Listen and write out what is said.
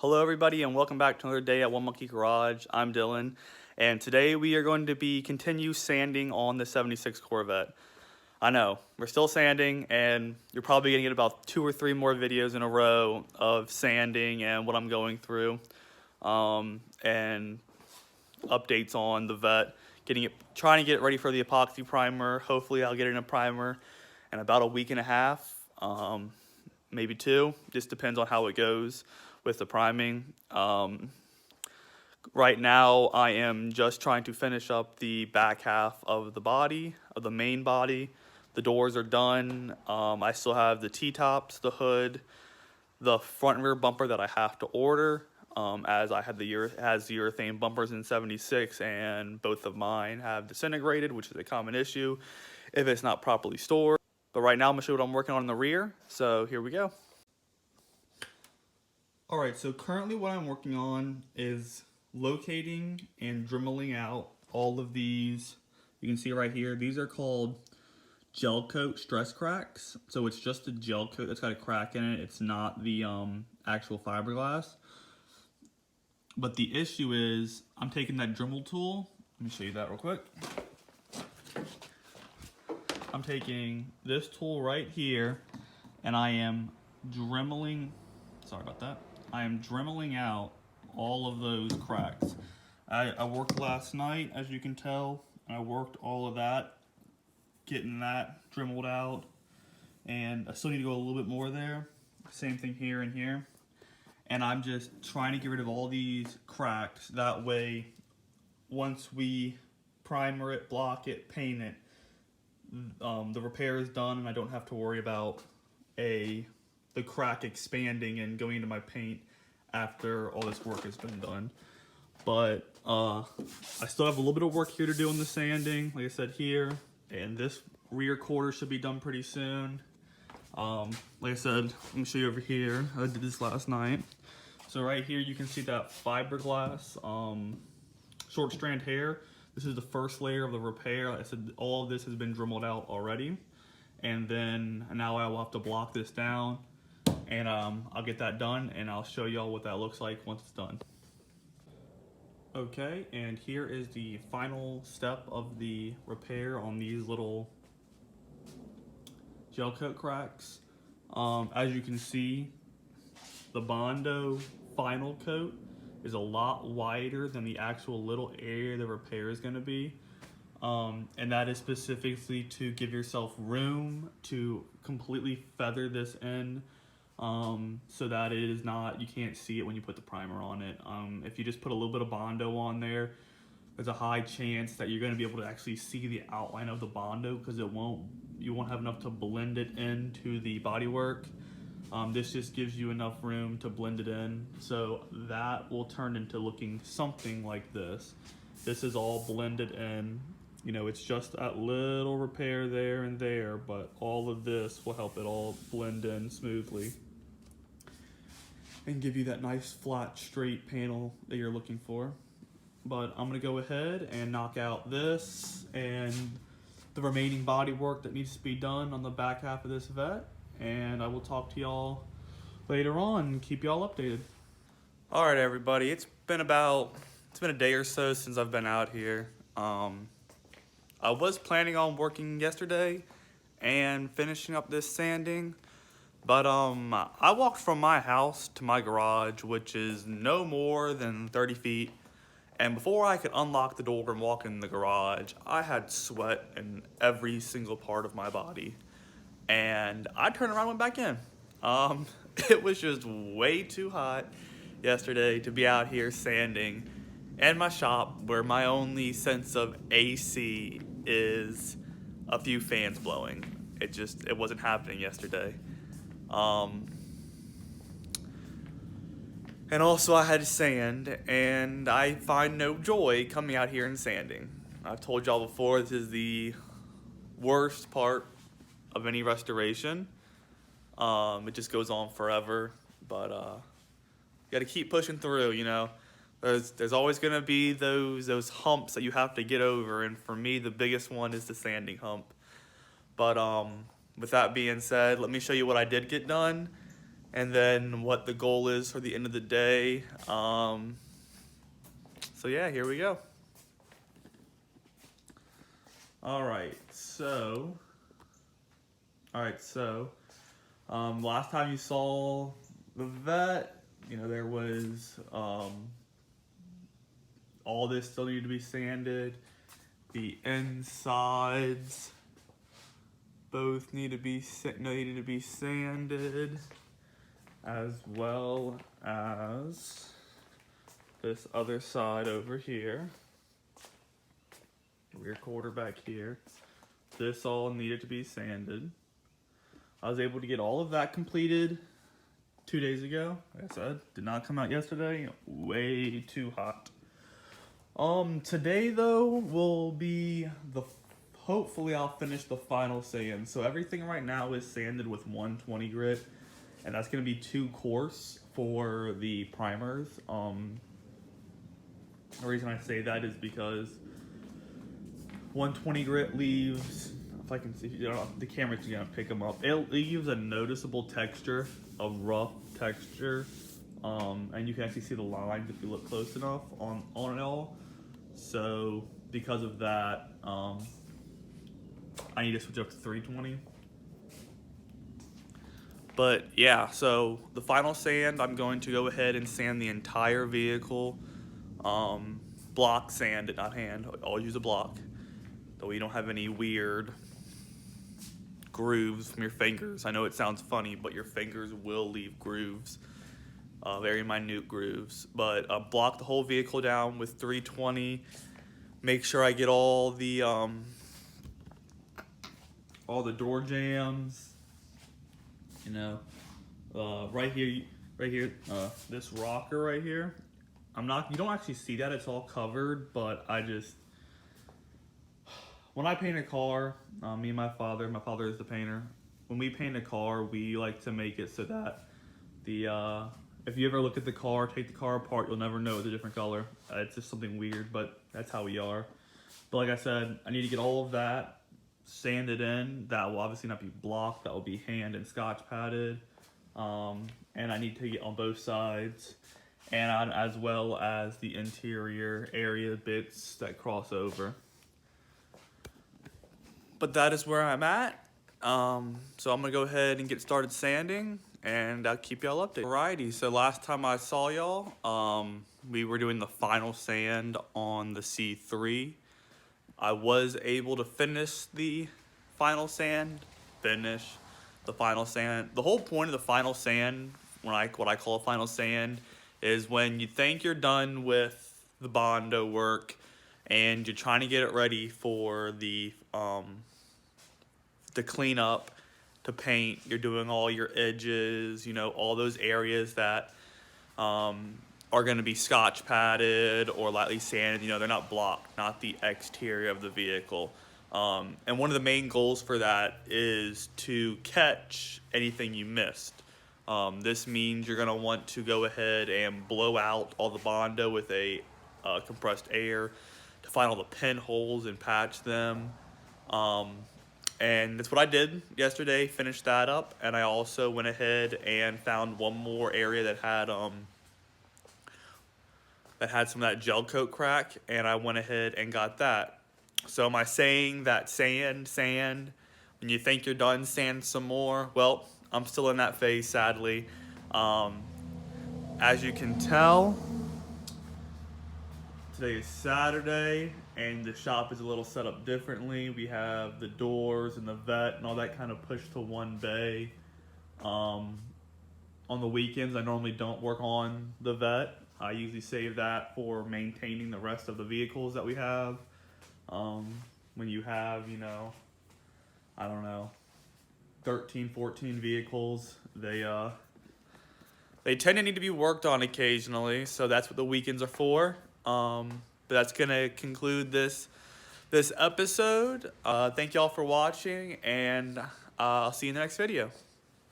Hello everybody and welcome back to another day at One Monkey Garage. I'm Dylan and today we are going to be continue sanding on the 76 Corvette. I know, we're still sanding and you're probably going to get about 2 or 3 more videos in a row of sanding and what I'm going through and updates on the Vette, trying to get it ready for the epoxy primer. Hopefully I'll get it in a primer in about a week and a half, maybe 2, just depends on how it goes with the priming. Right now I am just trying to finish up the back half of the body, of the main body. The doors are done. I still have the T-tops, the hood, the front and rear bumper that I have to order, as I had has urethane bumpers in 76 and both of mine have disintegrated, which is a common issue if it's not properly stored. But right now I'm gonna show you what I'm working on in the rear, so here we go. Alright, so currently what I'm working on is locating and dremeling out all of these. You can see right here, these are called gel coat stress cracks. So it's just a gel coat that's got a crack in it. It's not the actual fiberglass. But the issue is, I'm taking that Dremel tool. Let me show you that real quick. I'm taking this tool right here and I am dremeling, sorry about that. I am dremeling out all of those cracks. I worked last night, as you can tell, and I worked all of that, getting that dremeled out, and I still need to go a little bit more there. Same thing here and here. And I'm just trying to get rid of all these cracks. That way, once we primer it, block it, paint it, the repair is done and I don't have to worry about the crack expanding and going into my paint after all this work has been done. But I still have a little bit of work here to do on the sanding, like I said here, and this rear quarter should be done pretty soon. Like I said, let me show you over here. I did this last night. So right here you can see that fiberglass short strand hair. This is the first layer of the repair. Like I said, all of this has been dremeled out already. And then now I will have to block this down, and I'll get that done and I'll show y'all what that looks like once it's done. Okay, and here is the final step of the repair on these little gel coat cracks. As you can see, the Bondo final coat is a lot wider than the actual little area the repair is going to be. And that is specifically to give yourself room to completely feather this in, so that it is not, you can't see it when you put the primer on it. If you just put a little bit of Bondo on there, there's a high chance that you're going to be able to actually see the outline of the Bondo, because you won't have enough to blend it into the bodywork. This just gives you enough room to blend it in, so that will turn into looking something like this. This is all blended in. You know, it's just that little repair there and there, but all of this will help it all blend in smoothly and give you that nice flat straight panel that you're looking for. But I'm gonna go ahead and knock out this and the remaining body work that needs to be done on the back half of this Vette, and I will talk to y'all later on and keep y'all updated. All right, everybody, it's been a day or so since I've been out here. I was planning on working yesterday and finishing up this sanding, but I walked from my house to my garage, which is no more than 30 feet, and before I could unlock the door and walk in the garage, I had sweat in every single part of my body, and I turned around and went back in. It was just way too hot yesterday to be out here sanding in my shop, where my only sense of AC is a few fans blowing. It wasn't happening yesterday. And also I had to sand, and I find no joy coming out here and sanding. I've told y'all before, this is the worst part of any restoration. It just goes on forever, but you gotta keep pushing through, you know. There's always gonna be those humps that you have to get over, and for me the biggest one is the sanding hump. But with that being said, let me show you what I did get done, and then what the goal is for the end of the day. So yeah, here we go. Alright, so last time you saw the Vette, you know, there was all this still needed to be sanded. The insides both needed to be sanded, as well as this other side over here. Rear quarter back here. This all needed to be sanded. I was able to get all of that completed 2 days ago. Like I said, did not come out yesterday. Way too hot. Today though will be hopefully I'll finish the final sand. So everything right now is sanded with 120 grit, and that's gonna be too coarse for the primers. The reason I say that is because 120 grit leaves, if I can see, you know, the camera's gonna pick them up. It leaves a noticeable texture, a rough texture, and you can actually see the lines if you look close enough on it all. So because of that, I need to switch up to 320. But yeah, so the final sand, I'm going to go ahead and sand the entire vehicle. Block sand it, not hand. Always use a block. So you don't have any weird grooves from your fingers. I know it sounds funny, but your fingers will leave grooves, very minute grooves. But block the whole vehicle down with 320. Make sure I get all the door jambs. You know, right here, this rocker right here. You don't actually see that, it's all covered, but when I paint a car, me and my father is the painter. When we paint a car, we like to make it so that if you ever look at the car, take the car apart, you'll never know it's a different color. It's just something weird, but that's how we are. But like I said, I need to get all of that sanded in. That will obviously not be blocked, that will be hand and scotch padded. And I need to get on both sides, and as well as the interior area bits that cross over. But that is where I'm at. So I'm gonna go ahead and get started sanding, and I'll keep y'all updated. Alrighty, so last time I saw y'all, we were doing the final sand on the C3. I was able to finish the final sand. The whole point of the final sand, what I call a final sand, is when you think you're done with the Bondo work and you're trying to get it ready for the to clean up, to paint. You're doing all your edges, you know, all those areas that are going to be scotch padded or lightly sanded. You know, they're not blocked, not the exterior of the vehicle. And one of the main goals for that is to catch anything you missed. This means you're going to want to go ahead and blow out all the Bondo with a compressed air to find all the pinholes and patch them. And that's what I did yesterday, finished that up, and I also went ahead and found one more area that had some of that gel coat crack, and I went ahead and got that. So am I saying that sand, when you think you're done, sand some more? Well, I'm still in that phase, sadly. As you can tell, today is Saturday, and the shop is a little set up differently. We have the doors and the Vette and all that kind of pushed to one bay. On the weekends, I normally don't work on the Vette. I usually save that for maintaining the rest of the vehicles that we have. When you have, you know, I don't know, 13, 14 vehicles, they tend to need to be worked on occasionally, so that's what the weekends are for. But that's gonna conclude this episode. Thank y'all for watching, and I'll see you in the next video.